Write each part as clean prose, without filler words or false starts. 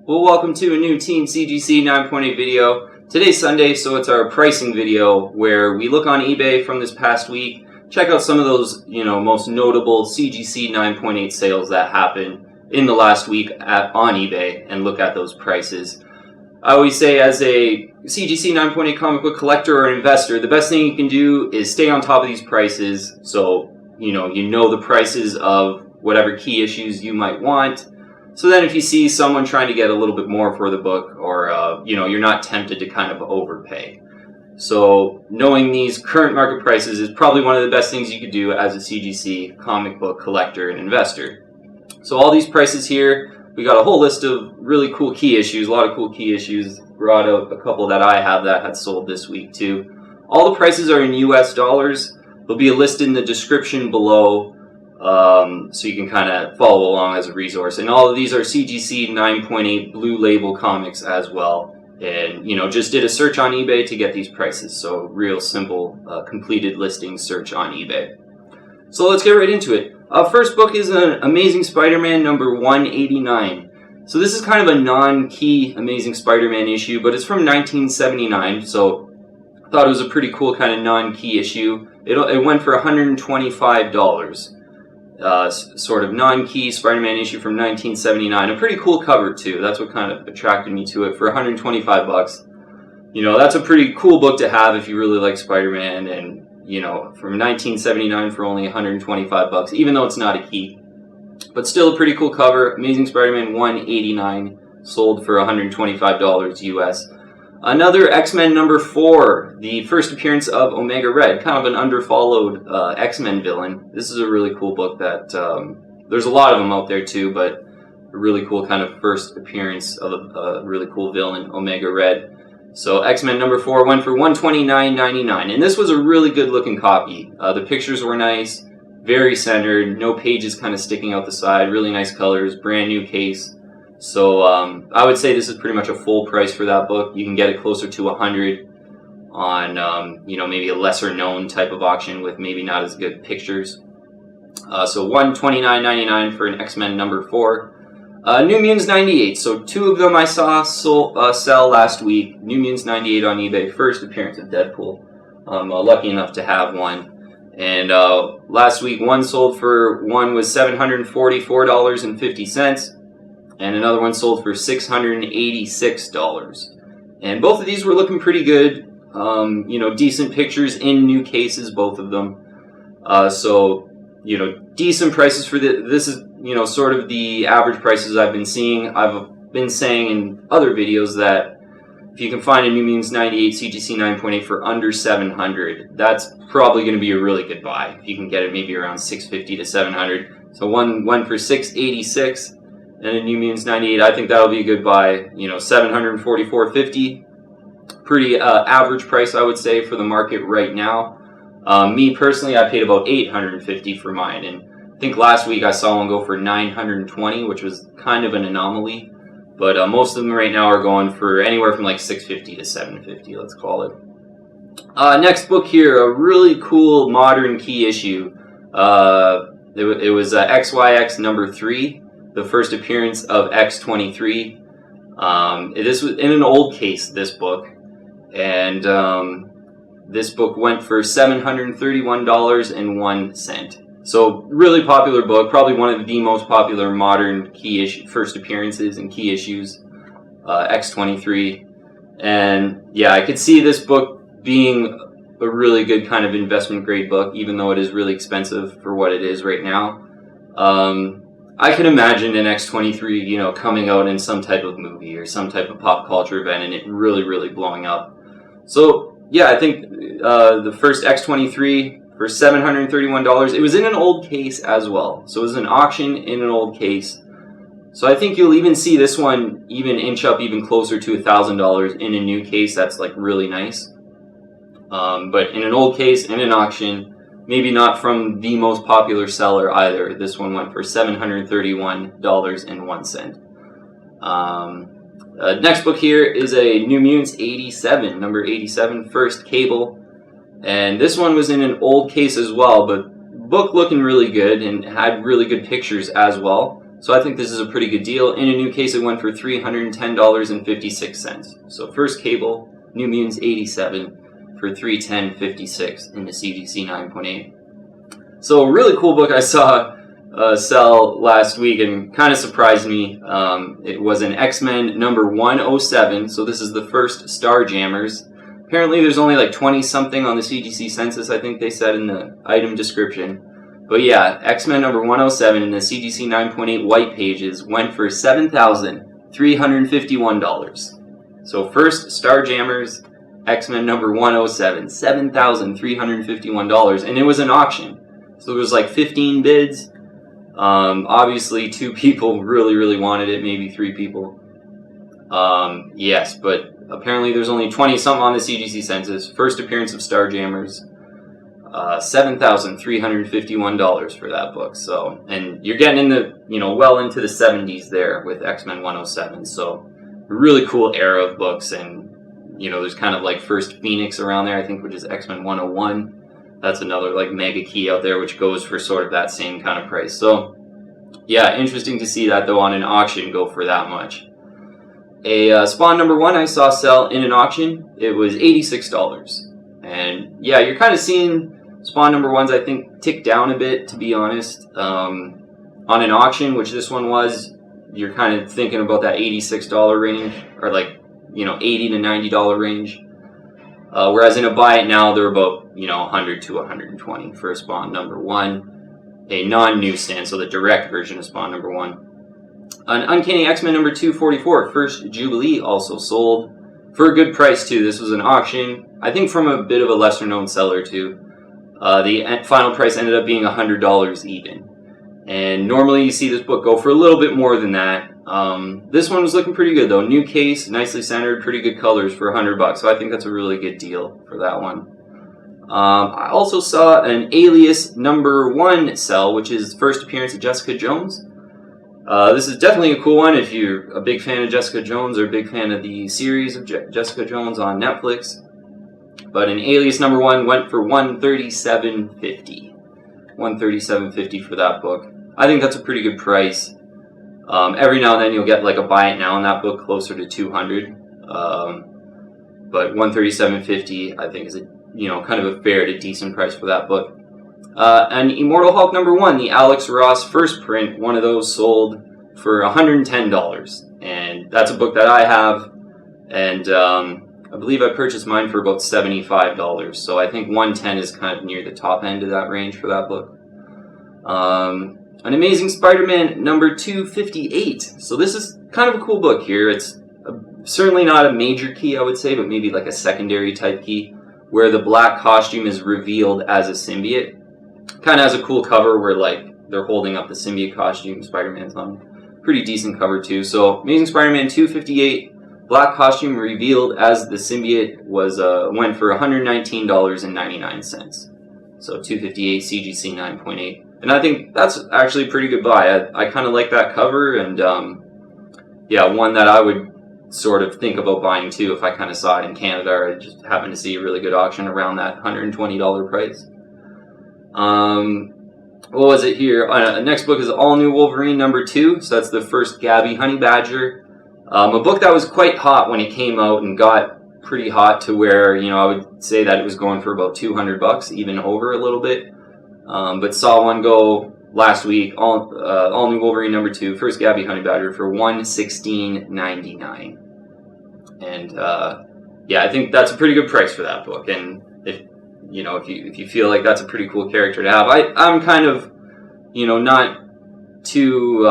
Well, welcome to a new Team CGC 9.8 video. Today's Sunday, so it's our pricing video where we look on eBay from this past week, check out some of those, most notable CGC 9.8 sales that happened in the last week on eBay and look at those prices. I always say, as a CGC 9.8 comic book collector or investor, the best thing you can do is stay on top of these prices, so you know the prices of whatever key issues you might want. So then if you see someone trying to get a little bit more for the book, or you're not tempted to kind of overpay. So knowing these current market prices is probably one of the best things you could do as a CGC comic book collector and investor. So all these prices here, we got a whole list of really cool key issues, a lot of cool key issues. Brought out a couple that I have that had sold this week too. All the prices are in US dollars. There'll be a list in the description below. So you can kind of follow along as a resource. And all of these are CGC 9.8 Blue Label comics as well. And, just did a search on eBay to get these prices. So real simple, completed listing search on eBay. So let's get right into it. First book is an Amazing Spider-Man number 189. So this is kind of a non-key Amazing Spider-Man issue, but it's from 1979. So I thought it was a pretty cool kind of non-key issue. It went for $125. Sort of non-key Spider-Man issue from 1979. A pretty cool cover too. That's what kind of attracted me to it. For 125 bucks. That's a pretty cool book to have if you really like Spider-Man, and from 1979 for only 125 bucks, even though it's not a key. But still a pretty cool cover. Amazing Spider-Man 189 sold for $125 US. Another X-Men number 4, the first appearance of Omega Red, kind of an underfollowed X-Men villain. This is a really cool book that, there's a lot of them out there too, but a really cool kind of first appearance of a really cool villain, Omega Red. So X-Men number 4 went for $129.99, and this was a really good looking copy. The pictures were nice, very centered, no pages kind of sticking out the side, really nice colors, brand new case. So I would say this is pretty much a full price for that book. You can get it closer to $100 on maybe a lesser known type of auction with maybe not as good pictures. So $129.99 for an X-Men number 4. New Mutants 98. So 2 of them I saw sell last week. New Mutants 98 on eBay. First appearance of Deadpool. I'm lucky enough to have one. And last week one was $744.50. And another one sold for $686. And both of these were looking pretty good. Decent pictures in new cases, both of them. So decent prices for this is, sort of the average prices I've been seeing. I've been saying in other videos that if you can find a New Mutants 98 CGC 9.8 for under $700, that's probably going to be a really good buy. If you can get it maybe around $650 to $700. So one for $686. And a New Mutants 98, I think that'll be a good buy. $744.50. Pretty average price, I would say, for the market right now. Me personally, I paid about $850 for mine, and I think last week I saw one go for $920, which was kind of an anomaly. But most of them right now are going for anywhere from like $650 to $750, let's call it. Next book here, a really cool modern key issue. It was XYX number 3. The first appearance of X-23. This was in an old case, this book. And this book went for $731.01. So really popular book, probably one of the most popular modern key issue first appearances and key issues, X-23. And yeah, I could see this book being a really good kind of investment grade book, even though it is really expensive for what it is right now. I can imagine an X-23, coming out in some type of movie or some type of pop culture event and it really, really blowing up. So, yeah, I think the first X-23 for $731, it was in an old case as well. So it was an auction in an old case. So I think you'll even see this one even inch up even closer to $1,000 in a new case. That's like really nice. But in an old case, in an auction, maybe not from the most popular seller either. This one went for $731.01. Next book here is a New Mutants 87, number 87, first Cable. And this one was in an old case as well, but book looking really good and had really good pictures as well. So I think this is a pretty good deal. In a new case, it went for $310.56. So first cable, New Mutants 87 for $310.56 in the CGC 9.8. So a really cool book I saw sell last week and kind of surprised me. It was an X-Men number 107. So this is the first Starjammers. Apparently there's only like 20 something on the CGC census, I think they said in the item description. But yeah, X-Men number 107 in the CGC 9.8 white pages went for $7,351. So first Starjammers, X-Men number 107, $7,351, and it was an auction. So there was like 15 bids. Obviously 2 people really wanted it, maybe 3 people. Yes, but apparently there's only 20 something on the CGC census. First appearance of Starjammers. $7,351 for that book. So, and you're getting in the, well into the 70s there with X-Men 107. So, a really cool era of books. And, there's kind of like First Phoenix around there, I think, which is X-Men 101. That's another like mega key out there, which goes for sort of that same kind of price. So, yeah, interesting to see that though on an auction go for that much. A Spawn number 1 I saw sell in an auction. It was $86. And yeah, you're kind of seeing Spawn number 1s, I think, tick down a bit, to be honest. On an auction, which this one was, you're kind of thinking about that $86 range, or like, $80 to $90 range. Whereas in a buy it now, they're about, $100 to $120 for a Spawn number 1. A non-newsstand, so the direct version of Spawn number 1. An Uncanny X-Men number 244, first Jubilee, also sold for a good price too. This was an auction, I think, from a bit of a lesser known seller too. The final price ended up being $100 even. And normally you see this book go for a little bit more than that. This one was looking pretty good though. New case, nicely centered, pretty good colors for $100. So I think that's a really good deal for that one. I also saw an Alias number 1 sell, which is first appearance of Jessica Jones. This is definitely a cool one if you're a big fan of Jessica Jones or a big fan of the series of Jessica Jones on Netflix. But an Alias number 1 went for $137.50. $137.50 for that book. I think that's a pretty good price. Every now and then you'll get like a buy it now in that book closer to $200. But $137.50 I think is a kind of a fair to decent price for that book. And Immortal Hulk number 1, the Alex Ross first print, one of those sold for $110. And that's a book that I have. And I believe I purchased mine for about $75. So I think $110 is kind of near the top end of that range for that book. An Amazing Spider-Man number 258. So this is kind of a cool book here. It's certainly not a major key, I would say, but maybe like a secondary type key, where the black costume is revealed as a symbiote. Kind of has a cool cover where like they're holding up the symbiote costume Spider-Man's on. Pretty decent cover too. So Amazing Spider-Man 258, black costume revealed as the symbiote was went for $119.99. So 258 CGC 9.8. And I think that's actually a pretty good buy. I kind of like that cover, and yeah, one that I would sort of think about buying too if I kind of saw it in Canada, or I just happened to see a really good auction around that $120 price. What was it here? Next book is All New Wolverine number 2. So that's the first Gabby Honey Badger. A book that was quite hot when it came out and got pretty hot to where, I would say that it was going for about $200, even over a little bit. But saw one go last week, All New Wolverine number 2, first Gabby Honey Badger for $116.99. And yeah, I think that's a pretty good price for that book. And if you feel like that's a pretty cool character to have, I'm kind of, not too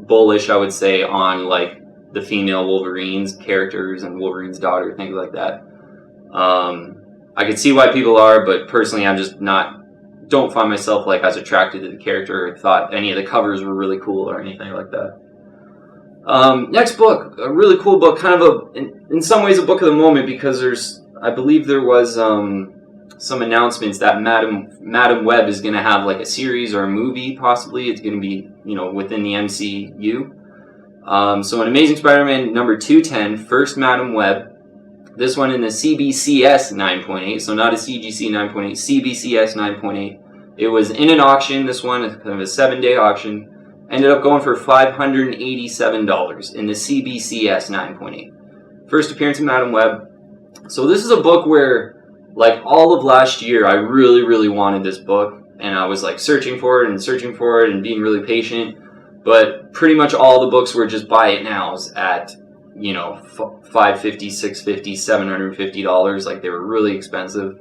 bullish, I would say, on like the female Wolverine's characters and Wolverine's daughter, things like that. I could see why people are, but personally, I'm just don't find myself like as attracted to the character or thought any of the covers were really cool or anything like that. Next book, a really cool book, kind of in some ways a book of the moment, because I believe there was some announcements that Madam Web is going to have like a series or a movie, possibly. It's going to be, within the MCU. So an Amazing Spider-Man number 210, first Madam Web. This one in the CBCS 9.8, so not a CGC 9.8, CBCS 9.8. It was in an auction, this one, kind of a 7-day auction, ended up going for $587 in the CBCS 9.8. First appearance of Madam Web. So this is a book where, like, all of last year, I really wanted this book, and I was like searching for it and being really patient. But pretty much all the books were just buy it nows at, you know, $550, $650, $750. Like, they were really expensive.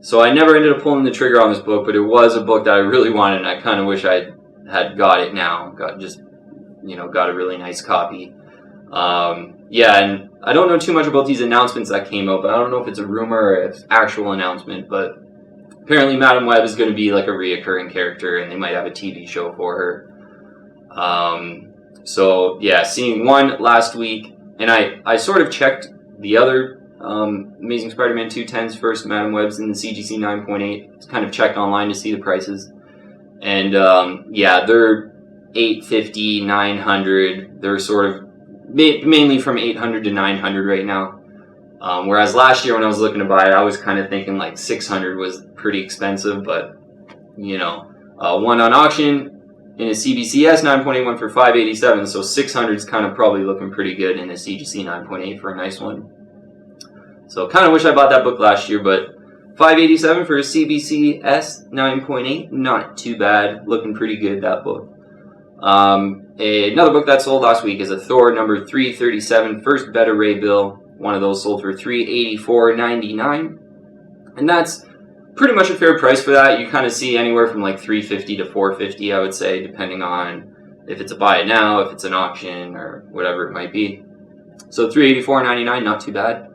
So I never ended up pulling the trigger on this book, but it was a book that I really wanted, and I kind of wish I had got it now. Got a really nice copy. Yeah, and I don't know too much about these announcements that came out, but I don't know if it's a rumor or if it's actual announcement, but apparently Madam Web is going to be like a reoccurring character, and they might have a TV show for her. So yeah, seeing one last week, and I sort of checked the other Amazing Spider-Man 210's first Madam Webs in the CGC 9.8. It's kind of checked online to see the prices. And yeah, they're $850, $900. They're sort of mainly from $800 to $900 right now. Whereas last year when I was looking to buy it, I was kind of thinking like $600 was pretty expensive. But, you know, one on auction in a CBCS 9.8 went for $587. So $600 is kind of probably looking pretty good in a CGC 9.8 for a nice one. So kind of wish I bought that book last year, but $587 for a CBCS 9.8, not too bad. Looking pretty good, that book. Another book that sold last week is a Thor number 337, first Beta Ray Bill. One of those sold for $384.99. And that's pretty much a fair price for that. You kind of see anywhere from like $350 to $450, I would say, depending on if it's a buy it now, if it's an auction, or whatever it might be. So $384.99, not too bad.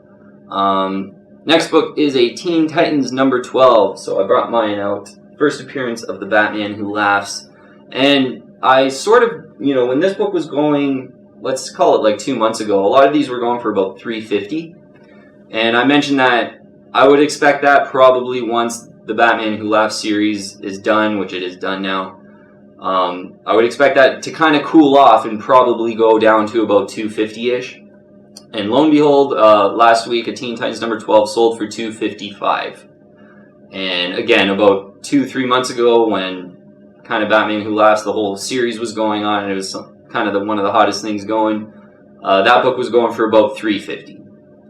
Next book is a Teen Titans number 12. So I brought mine out. First appearance of the Batman Who Laughs. And I sort of, you know, when this book was going, let's call it like 2 months ago, a lot of these were going for about $350. And I mentioned that I would expect that probably once the Batman Who Laughs series is done, which it is done now. I would expect that to kind of cool off and probably go down to about $250-ish. And lo and behold, last week, a Teen Titans number 12 sold for $255. And again, about 2-3 months ago, when kind of Batman Who Laughs, the whole series was going on, and it was kind of one of the hottest things going, that book was going for about $350.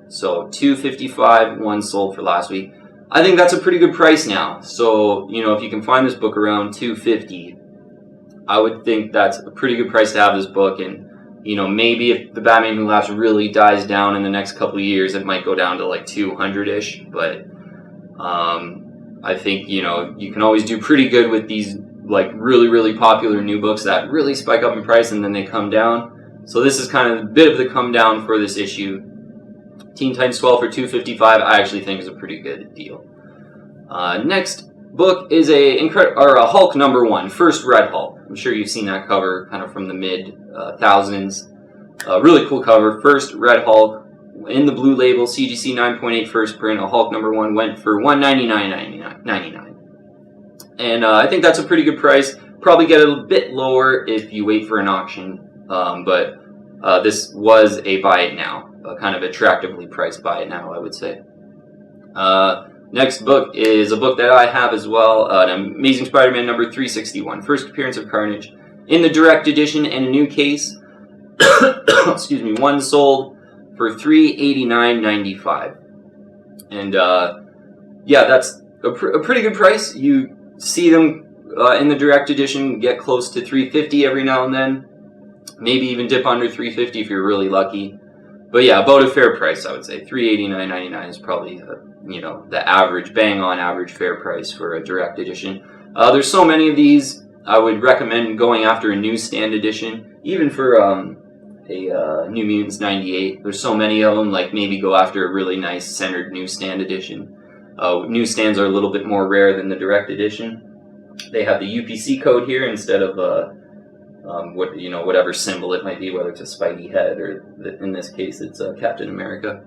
So $255, one sold for last week. I think that's a pretty good price now. So, you know, if you can find this book around $250, I would think that's a pretty good price to have this book. And, you know, maybe if the Batman Who Laughs really dies down in the next couple of years, it might go down to like $200-ish. But I think, you know, you can always do pretty good with these like really popular new books that really spike up in price and then they come down. So this is kind of a bit of the come down for this issue. Teen Titans 12 for $255, I actually think is a pretty good deal. Next book is a Hulk number 1, first Red Hulk. I'm sure you've seen that cover kind of from the mid thousands. Really cool cover. First Red Hulk in the blue label, CGC 9.8 first print. A Hulk number 1 went for $199.99. And I think that's a pretty good price. Probably get it a bit lower if you wait for an auction. But this was a buy it now. A kind of attractively priced buy it now, I would say. Next book is a book that I have as well. An Amazing Spider-Man number 361. First appearance of Carnage. In the direct edition and a new case. Excuse me. One sold for $389.95. And yeah, that's a pretty good price. You see them in the direct edition get close to $350 every now and then. Maybe even dip under $350 if you're really lucky. But yeah, about a fair price, I would say. $389.99 is probably, you know, the average, bang on average fair price for a direct edition. There's so many of these. I would recommend going after a newsstand edition, even for a New Mutants 98. There's so many of them. Like maybe go after a really nice centered newsstand edition. Newsstands are a little bit more rare than the direct edition. They have the UPC code here instead of whatever symbol it might be, whether it's a Spidey head or in this case it's Captain America.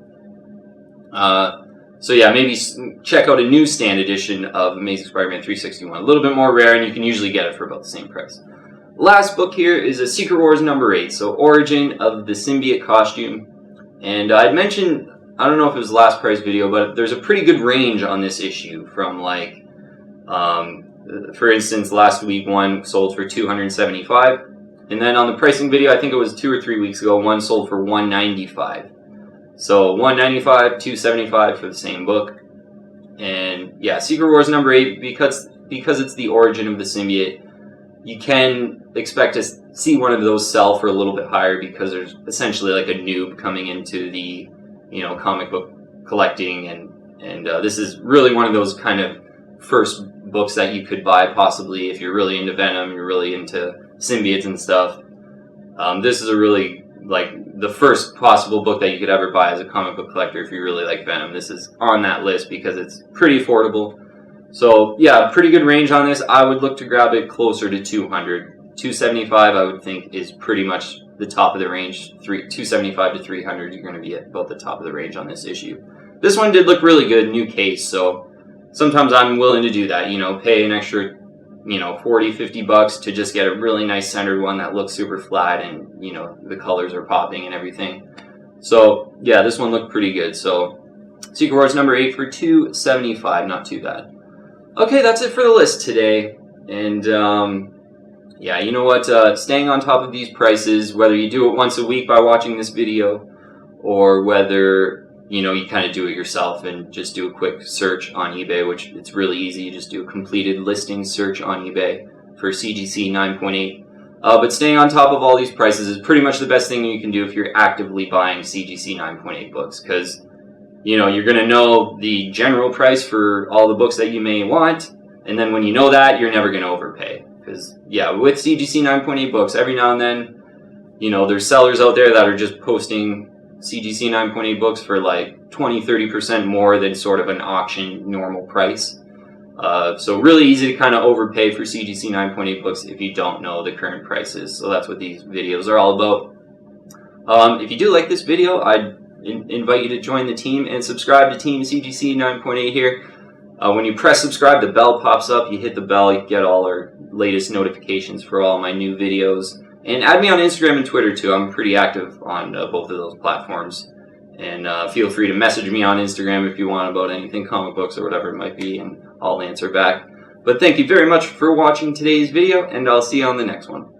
So yeah, maybe check out a newsstand edition of Amazing Spider-Man 361. A little bit more rare, and you can usually get it for about the same price. Last book here is a Secret Wars number 8, so Origin of the Symbiote Costume. And I'd mentioned, I don't know if it was the last price video, but there's a pretty good range on this issue from like For instance, last week one sold for $275, and then on the pricing video, I think it was 2 or 3 weeks ago, one sold for $195. So $195, $275 for the same book. And yeah, Secret Wars number 8, because it's the origin of the symbiote, you can expect to see one of those sell for a little bit higher because there's essentially like a noob coming into the, comic book collecting, and this is really one of those kind of first books that you could buy possibly if you're really into Venom, you're really into symbiotes and stuff. This is a really, the first possible book that you could ever buy as a comic book collector if you really like Venom. This is on that list because it's pretty affordable. So yeah, pretty good range on this. I would look to grab it closer to 200. 275 I would think is pretty much the top of the range. 275 to 300, you're going to be at about the top of the range on this issue. This one did look really good, new case, so sometimes I'm willing to do that, pay an extra, $40-50 to just get a really nice centered one that looks super flat and, the colors are popping and everything. So yeah, this one looked pretty good. So Secret Wars number 8 for $275, not too bad. Okay, that's it for the list today. And yeah, you know what? Staying on top of these prices, whether you do it once a week by watching this video, or whether you kind of do it yourself and just do a quick search on eBay, which it's really easy. You just do a completed listing search on eBay for CGC 9.8. But staying on top of all these prices is pretty much the best thing you can do if you're actively buying CGC 9.8 books, because you're going to know the general price for all the books that you may want, and then when you know that, you're never going to overpay. Because yeah, with CGC 9.8 books, every now and then, there's sellers out there that are just posting CGC 9.8 books for like 20-30% more than sort of an auction normal price. So really easy to kind of overpay for CGC 9.8 books if you don't know the current prices. So that's what these videos are all about. If you do like this video, I'd invite you to join the team and subscribe to Team CGC 9.8 here. When you press subscribe, the bell pops up. You hit the bell, you get all our latest notifications for all my new videos. And add me on Instagram and Twitter too. I'm pretty active on both of those platforms. And feel free to message me on Instagram if you want about anything comic books or whatever it might be, and I'll answer back. But thank you very much for watching today's video, and I'll see you on the next one.